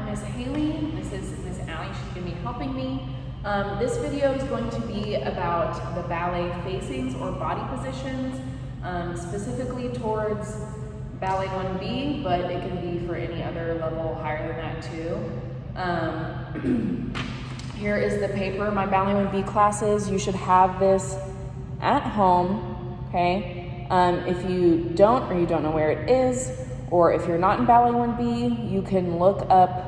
Miss Haley. This is Miss Allie. She's going to be helping me. This video is going to be about the ballet facings or body positions, specifically towards Ballet 1B, but it can be for any other level higher than that too. Here is the paper, my Ballet 1B classes. You should have this at home, okay? If you don't, or you don't know where it is, or if you're not in Ballet 1B, you can look up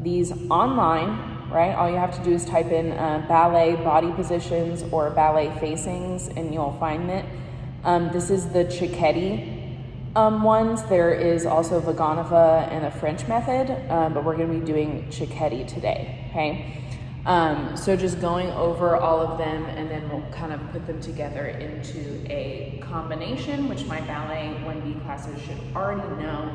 these online, right? All you have to do is type in ballet body positions or ballet facings and you'll find it. This is the Cecchetti ones. There is also Vaganova and the French method, but we're gonna be doing Cecchetti today, okay? So just going over all of them and then we'll kind of put them together into a combination, which my Ballet 1B classes should already know.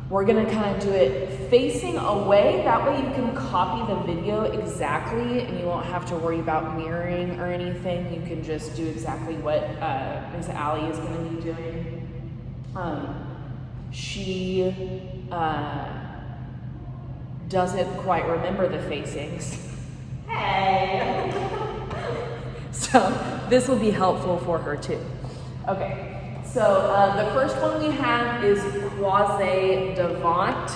We're gonna kind of do it facing away. That way you can copy the video exactly and you won't have to worry about mirroring or anything. You can just do exactly what Miss Allie is gonna be doing. She doesn't quite remember the facings. Hey! So this will be helpful for her too. Okay. So the first one we have is Quasi devant.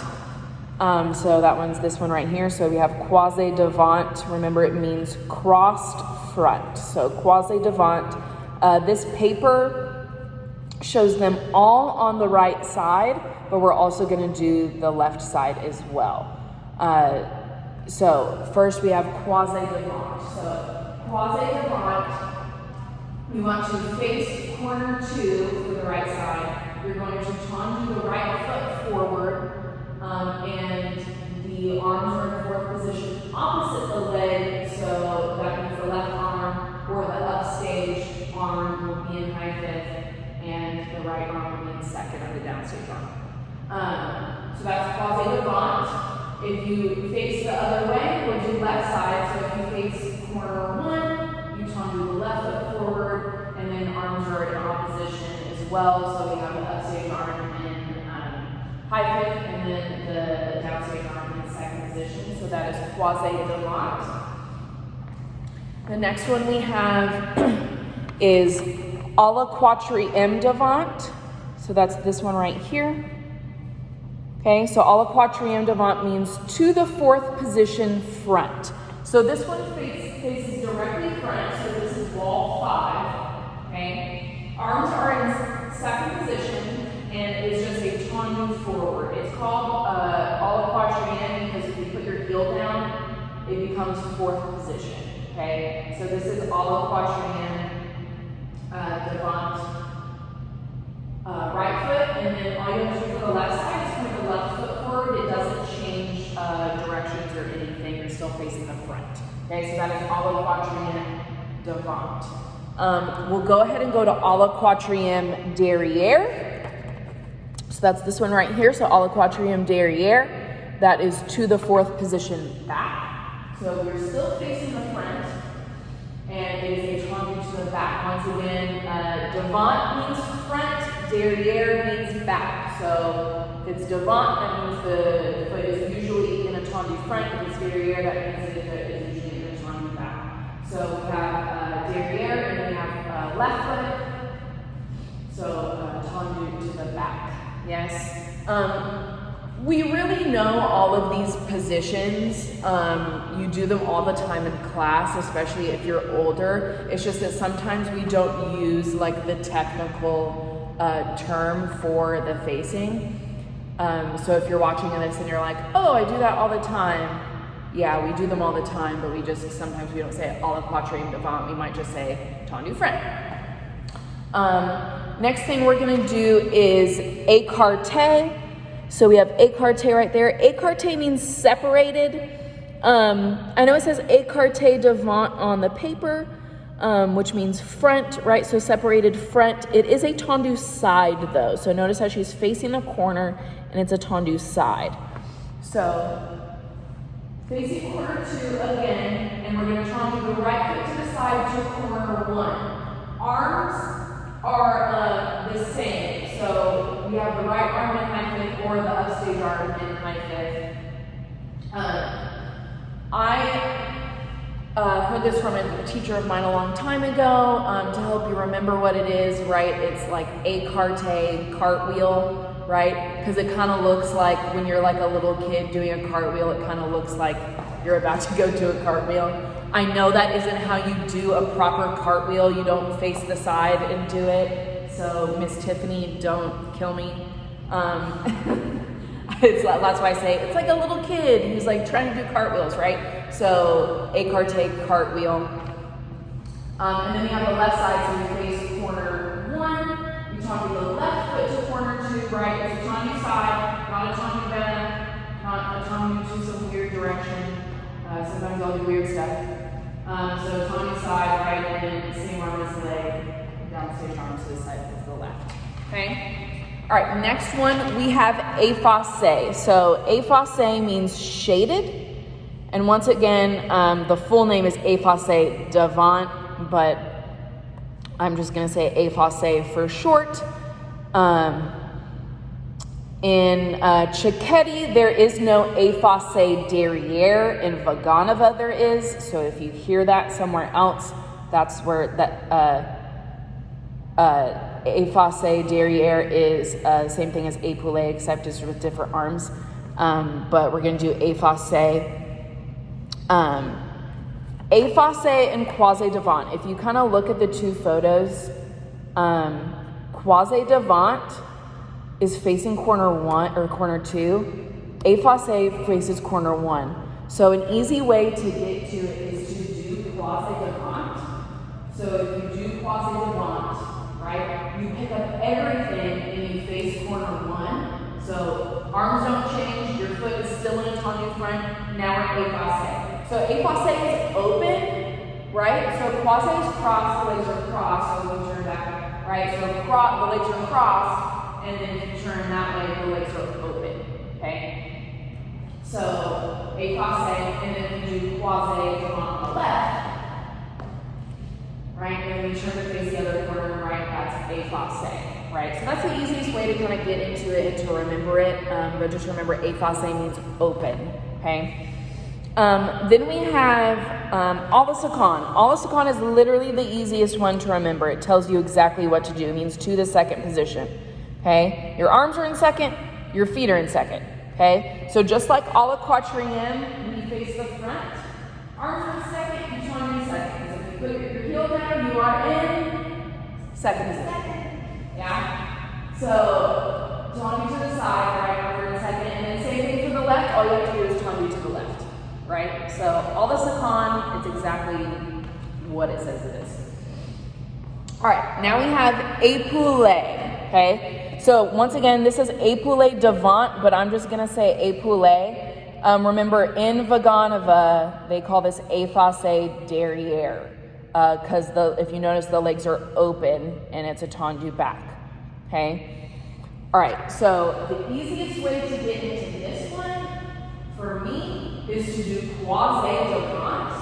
So that one's this one right here. So we have Quasi devant. Remember, it means crossed front. So Quasi devant. This paper shows them all on the right side, but we're also going to do the left side as well. So first we have Quasi devant. So Quasi devant. We want to face corner 2 for the right side. You're going to tendu the right foot forward, and the arms are in fourth position opposite the leg, so that means the left arm or the upstage arm will be in high fifth, and the right arm will be in second of the downstage arm. So that's Quasi devant. If you face the other way, we'll do left side. So if you face corner 1, you tendu the left foot forward, and then arms are in opposition as well. So we have the upstage arm in high fifth, and then the downstage arm in second position. So that is Quasi devant. The next one we have is Allus quatrième devant. So that's this one right here. Okay, so Allus quatrième devant means to the fourth position front. So this one faces directly front, so this is wall 5, okay? Arms are in second position, and it's just a tendu forward. It's called Allus quatrième because if you put your heel down, it becomes fourth position, okay? So this is Allus quatrième devant right foot, and then all you have to do for the left side is put the left foot forward. It doesn't change directions or anything. You're still facing the front. Okay, so that is Allus quatrième devant. We'll go ahead and go to Allus quatrième derriere. So that's this one right here. So Allus quatrième derriere. That is to the fourth position back. So we're still facing the front, and it is a tendu to the back. Once again, devant means front, derriere means back. So if it's devant, that means the foot is usually in a tendu front. If it's derriere, that means the foot is usually in a tendu back. So we have derriere, and we have left foot. So tendu to the back. Yes. We really know all of these positions. You do them all the time in class, especially if you're older. It's just that sometimes we don't use like the technical term for the facing. So if you're watching this and you're like, oh, I do that all the time. Yeah, we do them all the time, but sometimes we don't say Allus quatrième devant. We might just say tendu front. Next thing we're gonna do is écarté. So we have écarté right there. Écarté means separated. I know it says écarté devant on the paper, which means front, right? So separated front. It is a tendu side though. So notice how she's facing a corner and it's a tendu side. So facing corner 2 again, and we're going to tendu the right foot to the side to corner 1. Arms are the same. So we have the right arm in high fifth or the upstage arm arm in high fifth. I heard this from a teacher of mine a long time ago to help you remember what it is, right? It's like écarté, cartwheel, right? Because it kind of looks like when you're like a little kid doing a cartwheel, it kind of looks like you're about to go do a cartwheel. I know that isn't how you do a proper cartwheel. You don't face the side and do it. So Miss Tiffany, don't kill me. That's why I say it's like a little kid who's like trying to do cartwheels, right? So écarté, cartwheel. And then we have the left side, so we face corner 1. You talk with the left foot to corner 2, right? It's a tendu side, not a tendu bend, not a tendu to some weird direction. Sometimes I'll do weird stuff. So tendu side, right, and then same arm as leg, down switch arm to the side with the left. Okay? All right, next one we have effacé. So effacé means shaded. And once again, the full name is effacé devant, but I'm just going to say effacé for short. In Cecchetti, there is no effacé derriere. In Vaganova, there is. So if you hear that somewhere else, that's where that effacé derriere is same thing as épaulé, except it's with different arms. But we're going to do effacé. Effacé and quasi devant. If you kind of look at the two photos, quasi devant is facing corner 1 or corner 2. Effacé faces corner 1. So an easy way to get to it is to do quasi devant. So if you do quasi devant, right, you pick up everything and you face corner 1. So arms don't change, your foot is still in a tendu front. Now we're effacé. So effacé is open, right? So quasi is crossed, the legs are crossed, so we turn back, right? So the legs are crossed. And then if you turn that way, the legs are open, okay? So, effacé, and then if you do quasi devant on the left, right? And then you turn to face the other corner, right? That's effacé, right? So that's the easiest way to kind of get into it and to remember it. But just remember, effacé means open, okay? Then we have Allus. Allus is literally the easiest one to remember. It tells you exactly what to do. It means to the second position. Okay, your arms are in second, your feet are in second. Okay, so just like a la quatrième, when you face the front, arms are in second, you turn in second. So if you put your heel down, you are in second position. Yeah? So, tendu to the side, right, arms are in second, and then same thing for the left, all you have to do is tendu to the left, right? So, Allus, it's exactly what it says it is. All right, now we have épaulé, okay? So once again, this is épaulé devant, but I'm just going to say épaulé. Remember, in Vaganova, they call this effacé derriere because if you notice, the legs are open and it's a tendu back. Okay? All right, so the easiest way to get into this one, for me, is to do quasi devant.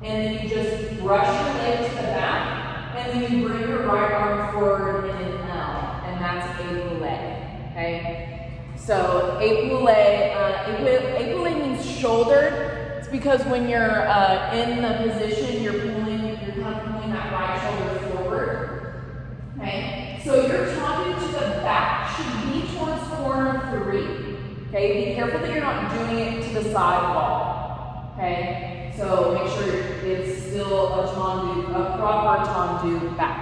And then you just brush your leg to the back, and then you bring your right arm forward in an L. And that's épaulé, okay? So épaulé means shouldered. It's because when you're in the position, you're kind of pulling that right shoulder forward, okay? So your tendu to the back should be towards corner 3, okay? Be careful that you're not doing it to the side wall, okay? So make sure it's still a proper tendu back.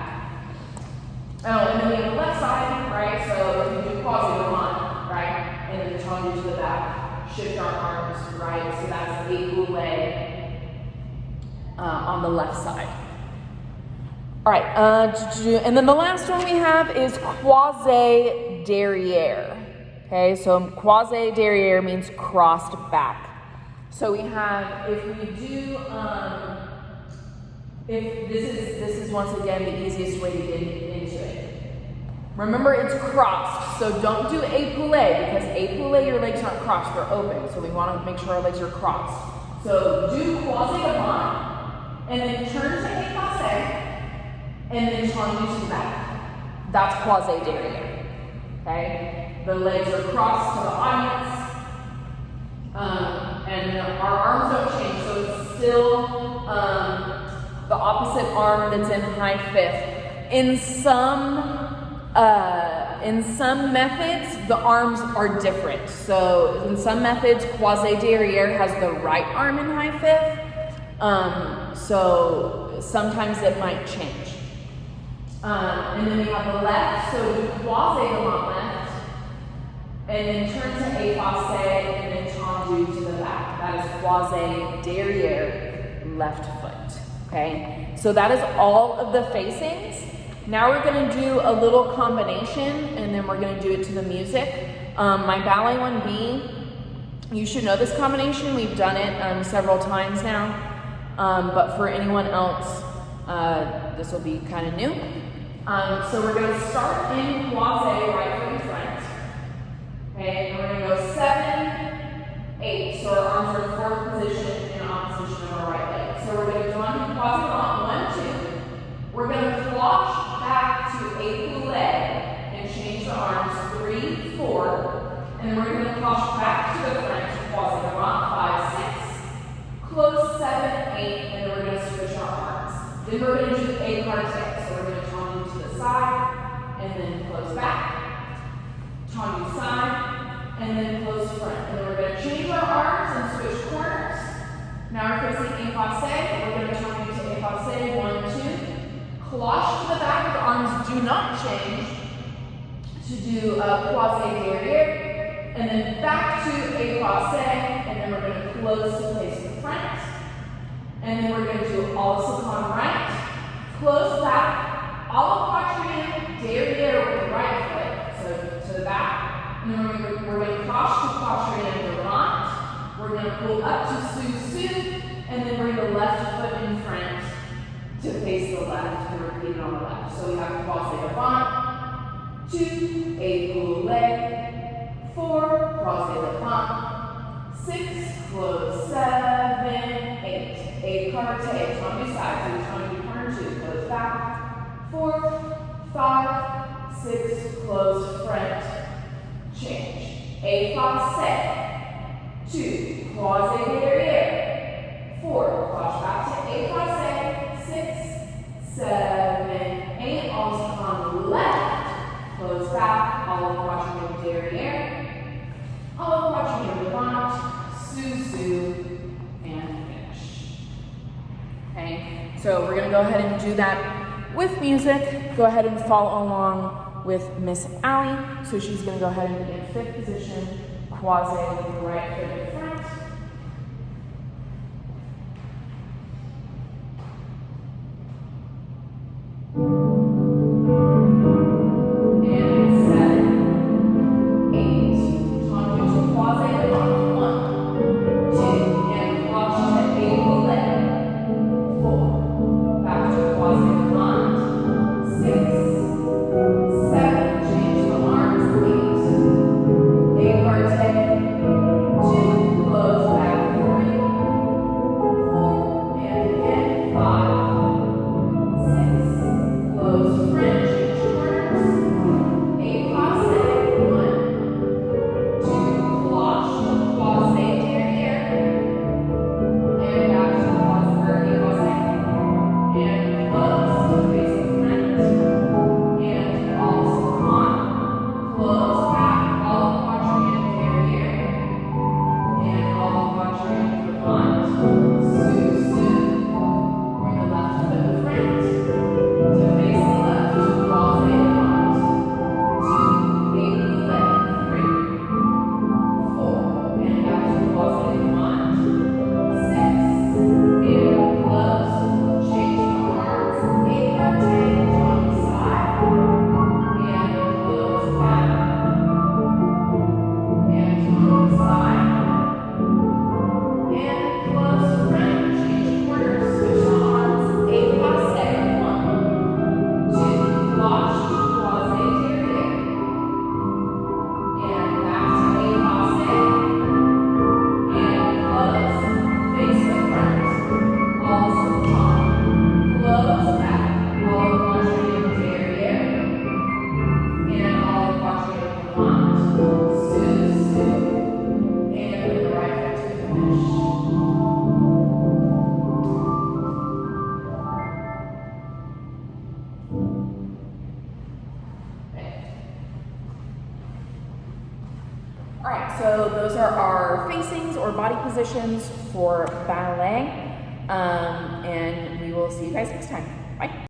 Oh, and then we have the left side, right? So if you do quasi devant, right? And then the tendu to the back, shift our arms, right? So that's épaulé on the left side. All right, and then the last one we have is quasi derriere. Okay, so quasi derriere means crossed back. So we have, if we do, if this is once again the easiest way to get into it. Remember, it's crossed, so don't do épaulé, because épaulé, your legs aren't crossed, they're open. So we want to make sure our legs are crossed. So do quasi devant, and then turn to effacé, and then tendu to the back. That's quasi derriere. Okay? The legs are crossed to the audience. And our arms don't change, so it's still the opposite arm that's in high fifth. In some methods, the arms are different. So in some methods, Quasi derriere has the right arm in high fifth. So sometimes it might change. And then we have the left, so do Quasi devant left, and then turn to a Passe, and then tendu to the back. That is Quasi derriere, left foot. Okay, so that is all of the facings. Now we're going to do a little combination, and then we're going to do it to the music. My Ballet 1B, you should know this combination. We've done it several times now, but for anyone else, this will be kind of new. So we're going to start in Quasi, right foot in front. Okay, and we're going to go 7, 8. So our arms are in fourth position in opposition of our right leg. So we're going to join Quasi devant 1, 2. We're going to cloche back to a poulet and change the arms 3, 4. And then we're going to cloche back to the front, Quasi devant 5, 6. Close 7, 8, and then we're going to switch our arms. Then we're going to do a Karta. So we're going to tendu to the side, and then close back, tendu side, and then close front. And then we're going to change our arms and switch corners. Now we're facing a Passe. We're going to tendu to a Passe, 1, 2. Cloche to the back, the arms do not change, to do a Quasi derriere, and then back to a Passe, and then we're going to close to face the front. And then we're going to do Allus right, close back, all quatrienne, derriere with the right foot, so to the back. And then we're going to cloche to quatrienne devant. We're going to pull up to sous, and then bring the left foot in front to face the left, and repeat it on the left. So we have Quasi devant, 2, a poulet, 4, Quasi devant, 6, close 7, 8. A Karta, tendu side, so tendu corner 2, close back, 4, 5, 6, close front, change. A Passe, 2, Quasi derriere, 4, cloche back to a Passe, 6, 7, 8, also on the left, close back, all quatrienne derriere, all quatrienne devant, sous, and finish. Okay, so we're going to go ahead and do that with music. Go ahead and follow along with Miss Allie. So she's going to go ahead and be in fifth position, Quasi with the right foot in front. Close All right, so those are our facings or body positions for ballet. And we will see you guys next time. Bye.